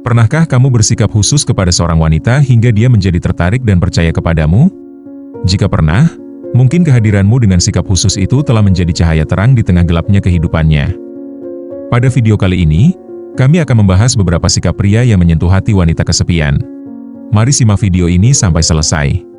Pernahkah kamu bersikap khusus kepada seorang wanita hingga dia menjadi tertarik dan percaya kepadamu? Jika pernah, mungkin kehadiranmu dengan sikap khusus itu telah menjadi cahaya terang di tengah gelapnya kehidupannya. Pada video kali ini, kami akan membahas beberapa sikap pria yang menyentuh hati wanita kesepian. Mari simak video ini sampai selesai.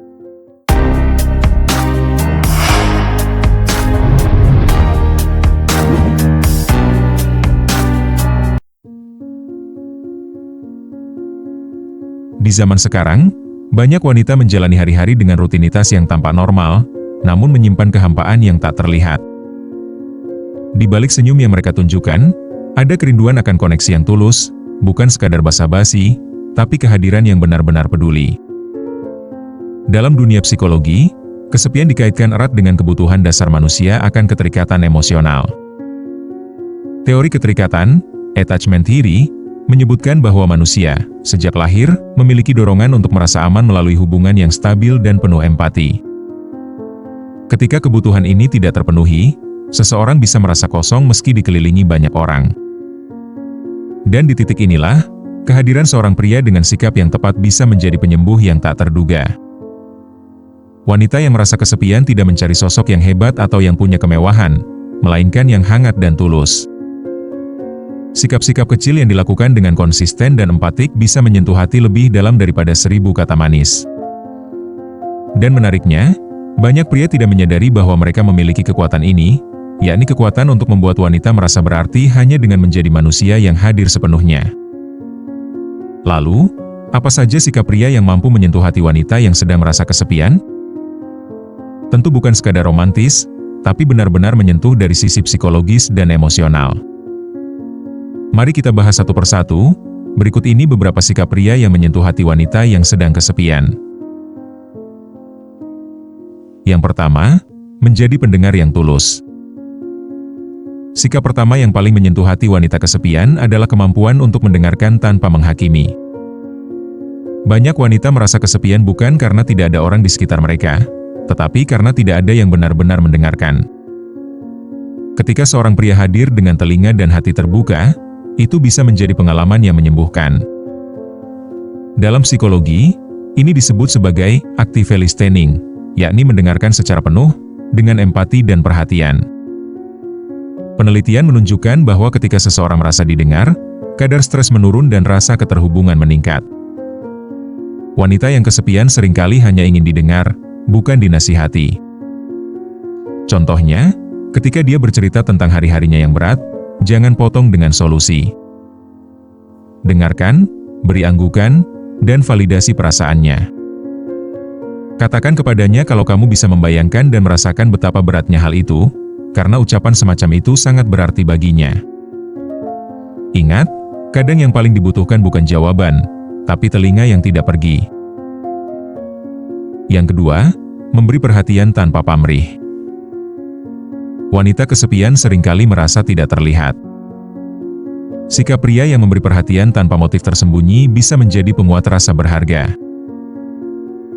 Di zaman sekarang, banyak wanita menjalani hari-hari dengan rutinitas yang tampak normal, namun menyimpan kehampaan yang tak terlihat. Di balik senyum yang mereka tunjukkan, ada kerinduan akan koneksi yang tulus, bukan sekadar basa-basi, tapi kehadiran yang benar-benar peduli. Dalam dunia psikologi, kesepian dikaitkan erat dengan kebutuhan dasar manusia akan keterikatan emosional. Teori keterikatan, attachment theory, menyebutkan bahwa manusia, sejak lahir, memiliki dorongan untuk merasa aman melalui hubungan yang stabil dan penuh empati. Ketika kebutuhan ini tidak terpenuhi, seseorang bisa merasa kosong meski dikelilingi banyak orang. Dan di titik inilah, kehadiran seorang pria dengan sikap yang tepat bisa menjadi penyembuh yang tak terduga. Wanita yang merasa kesepian tidak mencari sosok yang hebat atau yang punya kemewahan, melainkan yang hangat dan tulus. Sikap-sikap kecil yang dilakukan dengan konsisten dan empatik bisa menyentuh hati lebih dalam daripada 1000 kata manis. Dan menariknya, banyak pria tidak menyadari bahwa mereka memiliki kekuatan ini, yakni kekuatan untuk membuat wanita merasa berarti hanya dengan menjadi manusia yang hadir sepenuhnya. Lalu, apa saja sikap pria yang mampu menyentuh hati wanita yang sedang merasa kesepian? Tentu bukan sekadar romantis, tapi benar-benar menyentuh dari sisi psikologis dan emosional. Mari kita bahas satu persatu. Berikut ini beberapa sikap pria yang menyentuh hati wanita yang sedang kesepian. Yang pertama, menjadi pendengar yang tulus. Sikap pertama yang paling menyentuh hati wanita kesepian adalah kemampuan untuk mendengarkan tanpa menghakimi. Banyak wanita merasa kesepian bukan karena tidak ada orang di sekitar mereka, tetapi karena tidak ada yang benar-benar mendengarkan. Ketika seorang pria hadir dengan telinga dan hati terbuka, itu bisa menjadi pengalaman yang menyembuhkan. Dalam psikologi, ini disebut sebagai active listening, yakni mendengarkan secara penuh, dengan empati dan perhatian. Penelitian menunjukkan bahwa ketika seseorang merasa didengar, kadar stres menurun dan rasa keterhubungan meningkat. Wanita yang kesepian seringkali hanya ingin didengar, bukan dinasihati. Contohnya, ketika dia bercerita tentang hari-harinya yang berat, jangan potong dengan solusi. Dengarkan, beri anggukan, dan validasi perasaannya. Katakan kepadanya kalau kamu bisa membayangkan dan merasakan betapa beratnya hal itu, karena ucapan semacam itu sangat berarti baginya. Ingat, kadang yang paling dibutuhkan bukan jawaban, tapi telinga yang tidak pergi. Yang kedua, memberi perhatian tanpa pamrih. Wanita kesepian seringkali merasa tidak terlihat. Sikap pria yang memberi perhatian tanpa motif tersembunyi bisa menjadi penguat rasa berharga.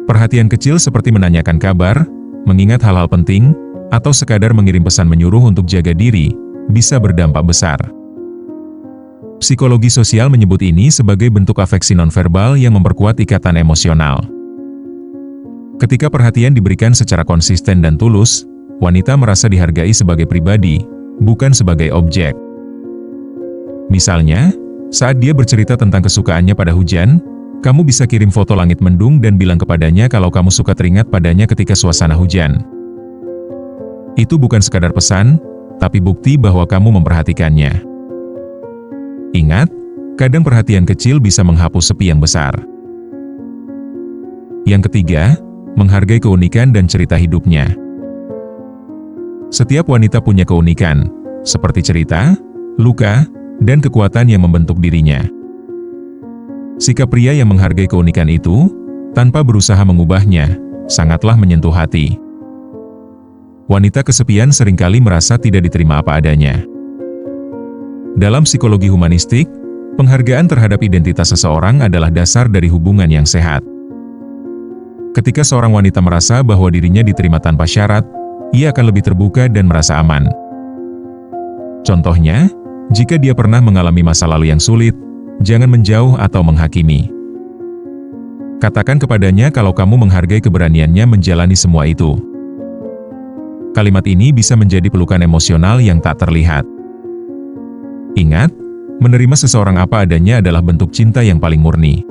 Perhatian kecil seperti menanyakan kabar, mengingat hal-hal penting, atau sekadar mengirim pesan menyuruh untuk jaga diri, bisa berdampak besar. Psikologi sosial menyebut ini sebagai bentuk afeksi nonverbal yang memperkuat ikatan emosional. Ketika perhatian diberikan secara konsisten dan tulus, wanita merasa dihargai sebagai pribadi, bukan sebagai objek. Misalnya, saat dia bercerita tentang kesukaannya pada hujan, kamu bisa kirim foto langit mendung dan bilang kepadanya kalau kamu suka teringat padanya ketika suasana hujan. Itu bukan sekadar pesan, tapi bukti bahwa kamu memperhatikannya. Ingat, kadang perhatian kecil bisa menghapus sepi yang besar. Yang ketiga, menghargai keunikan dan cerita hidupnya. Setiap wanita punya keunikan, seperti cerita, luka, dan kekuatan yang membentuk dirinya. Sikap pria yang menghargai keunikan itu, tanpa berusaha mengubahnya, sangatlah menyentuh hati. Wanita kesepian seringkali merasa tidak diterima apa adanya. Dalam psikologi humanistik, penghargaan terhadap identitas seseorang adalah dasar dari hubungan yang sehat. Ketika seorang wanita merasa bahwa dirinya diterima tanpa syarat, ia akan lebih terbuka dan merasa aman. Contohnya, jika dia pernah mengalami masa lalu yang sulit, Jangan menjauh atau menghakimi. Katakan kepadanya kalau kamu menghargai keberaniannya menjalani semua itu. Kalimat ini bisa menjadi pelukan emosional yang tak terlihat. Ingat, menerima seseorang apa adanya adalah bentuk cinta yang paling murni.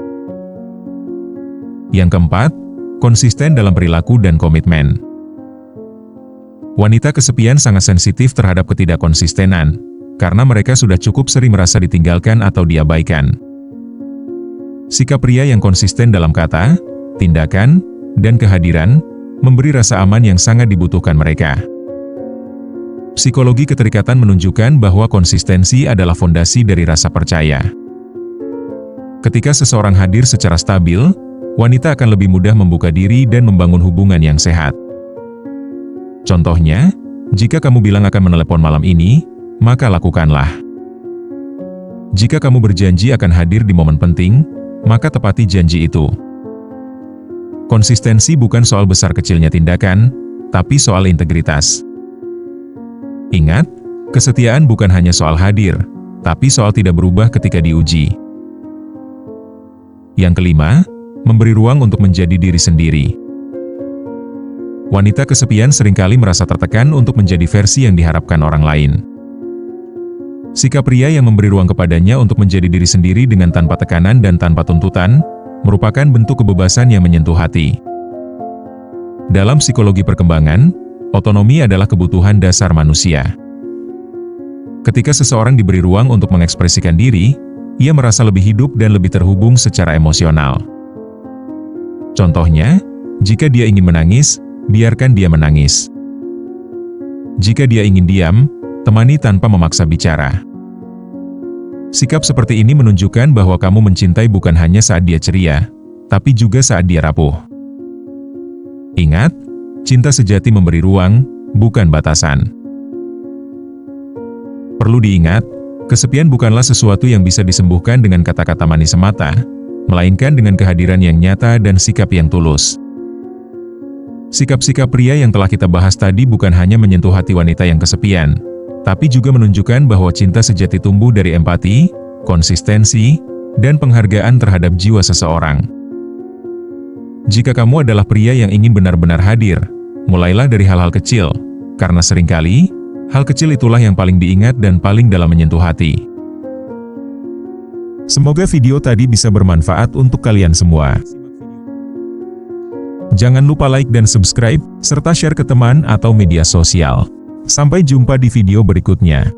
Yang keempat, konsisten dalam perilaku dan komitmen. Wanita kesepian sangat sensitif terhadap ketidakkonsistenan, karena mereka sudah cukup sering merasa ditinggalkan atau diabaikan. Sikap pria yang konsisten dalam kata, tindakan, dan kehadiran, memberi rasa aman yang sangat dibutuhkan mereka. Psikologi keterikatan menunjukkan bahwa konsistensi adalah fondasi dari rasa percaya. Ketika seseorang hadir secara stabil, wanita akan lebih mudah membuka diri dan membangun hubungan yang sehat. Contohnya, jika kamu bilang akan menelepon malam ini, maka lakukanlah. Jika kamu berjanji akan hadir di momen penting, maka tepati janji itu. Konsistensi bukan soal besar kecilnya tindakan, tapi soal integritas. Ingat, kesetiaan bukan hanya soal hadir, tapi soal tidak berubah ketika diuji. Yang kelima, memberi ruang untuk menjadi diri sendiri. Wanita kesepian seringkali merasa tertekan untuk menjadi versi yang diharapkan orang lain. Sikap pria yang memberi ruang kepadanya untuk menjadi diri sendiri dengan tanpa tekanan dan tanpa tuntutan, merupakan bentuk kebebasan yang menyentuh hati. Dalam psikologi perkembangan, otonomi adalah kebutuhan dasar manusia. Ketika seseorang diberi ruang untuk mengekspresikan diri, ia merasa lebih hidup dan lebih terhubung secara emosional. Contohnya, jika dia ingin menangis, biarkan dia menangis. Jika dia ingin diam, temani tanpa memaksa bicara. Sikap seperti ini menunjukkan bahwa kamu mencintai bukan hanya saat dia ceria, tapi juga saat dia rapuh. Ingat, cinta sejati memberi ruang, bukan batasan. Perlu diingat, kesepian bukanlah sesuatu yang bisa disembuhkan dengan kata-kata manis semata, melainkan dengan kehadiran yang nyata dan sikap yang tulus. Sikap-sikap pria yang telah kita bahas tadi bukan hanya menyentuh hati wanita yang kesepian, tapi juga menunjukkan bahwa cinta sejati tumbuh dari empati, konsistensi, dan penghargaan terhadap jiwa seseorang. Jika kamu adalah pria yang ingin benar-benar hadir, mulailah dari hal-hal kecil, karena seringkali, hal kecil itulah yang paling diingat dan paling dalam menyentuh hati. Semoga video tadi bisa bermanfaat untuk kalian semua. Jangan lupa like dan subscribe, serta share ke teman atau media sosial. Sampai jumpa di video berikutnya.